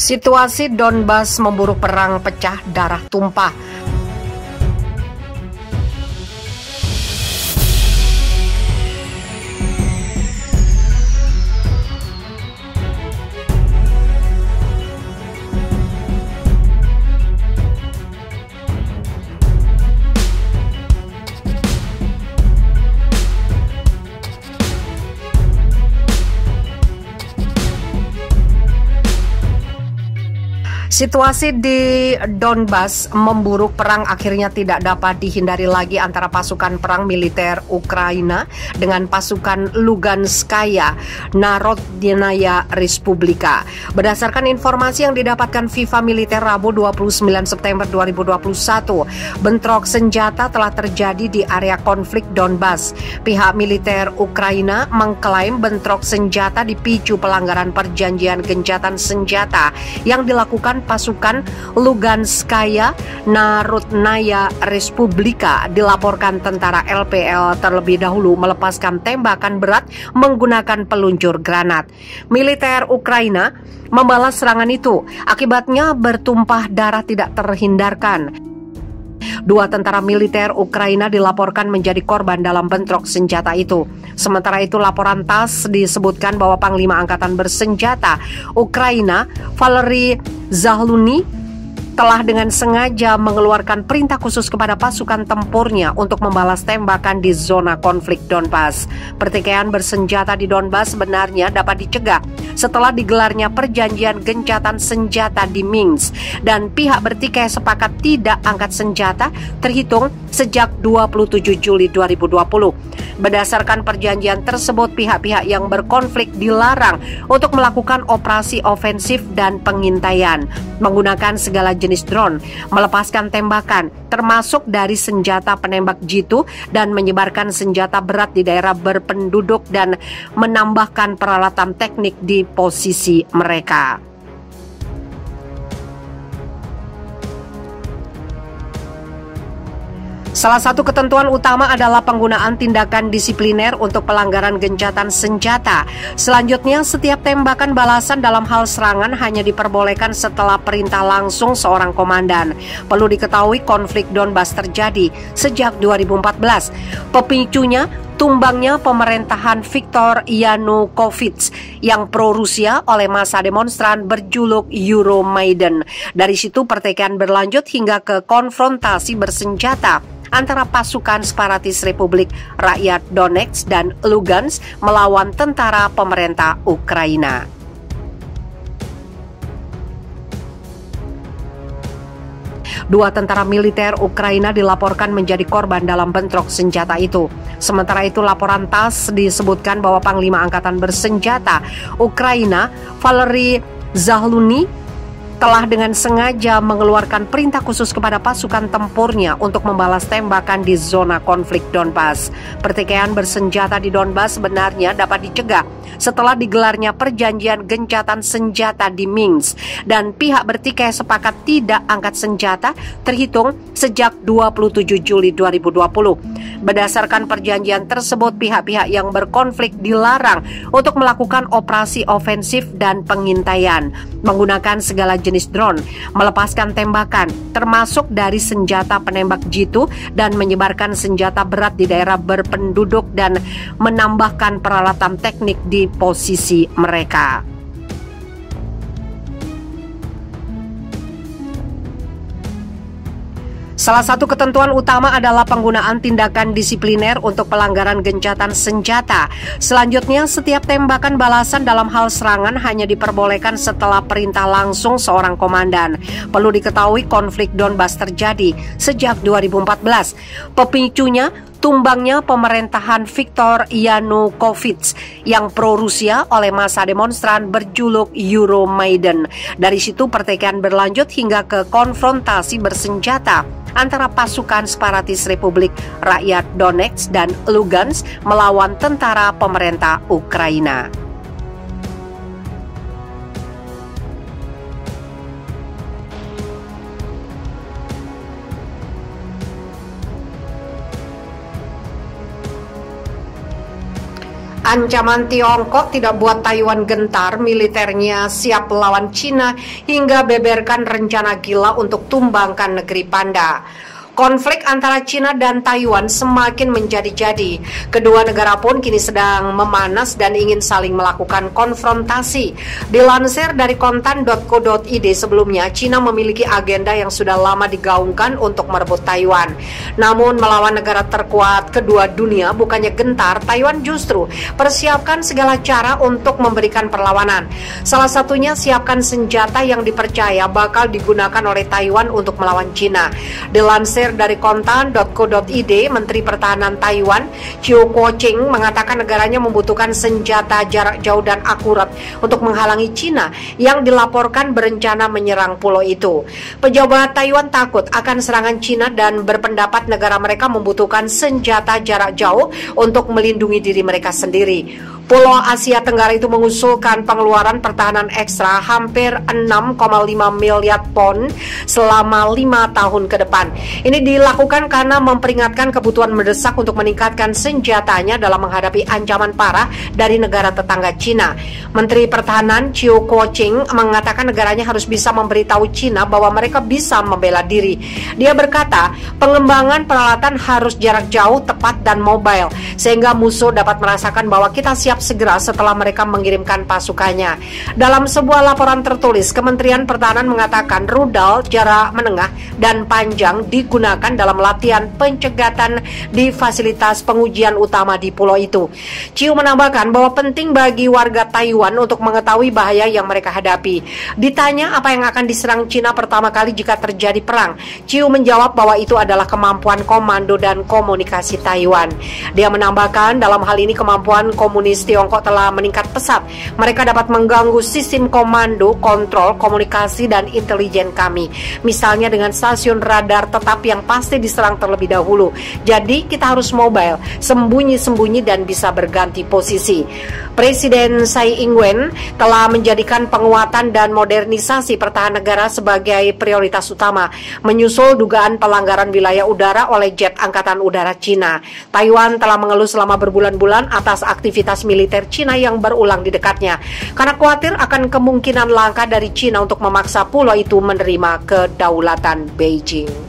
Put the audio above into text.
Situasi Donbas memburuk, perang pecah, darah tumpah. Situasi di Donbas memburuk, perang akhirnya tidak dapat dihindari lagi antara pasukan perang militer Ukraina dengan pasukan Luganskaya Narodnaya Respublika. Berdasarkan informasi yang didapatkan FIFA Militer Rabu 29 September 2021, bentrok senjata telah terjadi di area konflik Donbas. Pihak militer Ukraina mengklaim bentrok senjata dipicu pelanggaran perjanjian gencatan senjata yang dilakukan pasukan Luganskaya Narodnaya Respublika. Dilaporkan tentara LPL terlebih dahulu melepaskan tembakan berat menggunakan peluncur granat. Militer Ukraina membalas serangan itu. Akibatnya bertumpah darah tidak terhindarkan. Dua tentara militer Ukraina dilaporkan menjadi korban dalam bentrok senjata itu. Sementara itu, laporan TASS disebutkan bahwa Panglima Angkatan Bersenjata Ukraina, Valery Zaluzhnyi, telah dengan sengaja mengeluarkan perintah khusus kepada pasukan tempurnya untuk membalas tembakan di zona konflik Donbas. Pertikaian bersenjata di Donbas sebenarnya dapat dicegah setelah digelarnya perjanjian gencatan senjata di Minsk, dan pihak bertikai sepakat tidak angkat senjata terhitung sejak 27 Juli 2020. Berdasarkan perjanjian tersebut, pihak-pihak yang berkonflik dilarang untuk melakukan operasi ofensif dan pengintaian, menggunakan segala jenis drone, melepaskan tembakan, termasuk dari senjata penembak jitu, dan menyebarkan senjata berat di daerah berpenduduk dan menambahkan peralatan teknik di posisi mereka. Salah satu ketentuan utama adalah penggunaan tindakan disipliner untuk pelanggaran gencatan senjata. Selanjutnya, setiap tembakan balasan dalam hal serangan hanya diperbolehkan setelah perintah langsung seorang komandan. Perlu diketahui, konflik Donbas terjadi sejak 2014. Pemicunya tumbangnya pemerintahan Viktor Yanukovych yang pro-Rusia oleh massa demonstran berjuluk Euromaidan. Dari situ pertikaian berlanjut hingga ke konfrontasi bersenjata antara pasukan separatis Republik Rakyat Donetsk dan Lugansk melawan tentara pemerintah Ukraina. Dua tentara militer Ukraina dilaporkan menjadi korban dalam bentrok senjata itu. Sementara itu, laporan TASS disebutkan bahwa Panglima Angkatan Bersenjata Ukraina, Valery Zaluzhnyi, telah dengan sengaja mengeluarkan perintah khusus kepada pasukan tempurnya untuk membalas tembakan di zona konflik Donbas. Pertikaian bersenjata di Donbas sebenarnya dapat dicegah setelah digelarnya perjanjian gencatan senjata di Minsk, dan pihak bertikai sepakat tidak angkat senjata terhitung sejak 27 Juli 2020. Berdasarkan perjanjian tersebut, pihak-pihak yang berkonflik dilarang untuk melakukan operasi ofensif dan pengintaian, menggunakan segala jenis drone, melepaskan tembakan, termasuk dari senjata penembak jitu, dan menyebarkan senjata berat di daerah berpenduduk dan menambahkan peralatan teknik di posisi mereka. Salah satu ketentuan utama adalah penggunaan tindakan disipliner untuk pelanggaran gencatan senjata. Selanjutnya, setiap tembakan balasan dalam hal serangan hanya diperbolehkan setelah perintah langsung seorang komandan. Perlu diketahui, konflik Donbas terjadi sejak 2014. Pemicunya tumbangnya pemerintahan Viktor Yanukovych yang pro-Rusia oleh massa demonstran berjuluk Euromaidan. Dari situ pertikaian berlanjut hingga ke konfrontasi bersenjata antara pasukan separatis Republik Rakyat Donetsk dan Lugansk melawan tentara pemerintah Ukraina. Ancaman Tiongkok tidak buat Taiwan gentar, militernya siap lawan Cina hingga beberkan rencana gila untuk tumbangkan negeri panda. Konflik antara Cina dan Taiwan semakin menjadi-jadi. Kedua negara pun kini sedang memanas dan ingin saling melakukan konfrontasi. Dilansir dari kontan.co.id sebelumnya, Cina memiliki agenda yang sudah lama digaungkan untuk merebut Taiwan. Namun melawan negara terkuat kedua dunia bukannya gentar, Taiwan justru persiapkan segala cara untuk memberikan perlawanan. Salah satunya siapkan senjata yang dipercaya bakal digunakan oleh Taiwan untuk melawan Cina. Dilansir dari kontan.co.id, Menteri Pertahanan Taiwan Chiu Kuo-cheng mengatakan negaranya membutuhkan senjata jarak jauh dan akurat untuk menghalangi Cina yang dilaporkan berencana menyerang pulau itu. Pejabat Taiwan takut akan serangan Cina dan berpendapat negara mereka membutuhkan senjata jarak jauh untuk melindungi diri mereka sendiri. Pulau Asia Tenggara itu mengusulkan pengeluaran pertahanan ekstra hampir 6,5 miliar pon selama 5 tahun ke depan. Ini dilakukan karena memperingatkan kebutuhan mendesak untuk meningkatkan senjatanya dalam menghadapi ancaman parah dari negara tetangga Cina. Menteri Pertahanan Chiu Kuo-cheng mengatakan negaranya harus bisa memberitahu Cina bahwa mereka bisa membela diri. Dia berkata, pengembangan peralatan harus jarak jauh, tepat, dan mobile, sehingga musuh dapat merasakan bahwa kita siap segera setelah mereka mengirimkan pasukannya. Dalam sebuah laporan tertulis, Kementerian Pertahanan mengatakan rudal jarak menengah dan panjang digunakan dalam latihan pencegatan di fasilitas pengujian utama di pulau itu. Chiu menambahkan bahwa penting bagi warga Taiwan untuk mengetahui bahaya yang mereka hadapi. Ditanya apa yang akan diserang Cina pertama kali jika terjadi perang, Chiu menjawab bahwa itu adalah kemampuan komando dan komunikasi Taiwan. Dia menambahkan dalam hal ini kemampuan komunis Tiongkok telah meningkat pesat. Mereka dapat mengganggu sistem komando, kontrol, komunikasi, dan intelijen kami. Misalnya dengan stasiun radar tetap yang pasti diserang terlebih dahulu. Jadi kita harus mobile, sembunyi-sembunyi dan bisa berganti posisi. Presiden Tsai Ing-wen telah menjadikan penguatan dan modernisasi pertahanan negara sebagai prioritas utama, menyusul dugaan pelanggaran wilayah udara oleh jet Angkatan Udara Cina. Taiwan telah mengeluh selama berbulan-bulan atas aktivitas militer Cina yang berulang di dekatnya, karena khawatir akan kemungkinan langkah dari Cina untuk memaksa pulau itu menerima kedaulatan Beijing.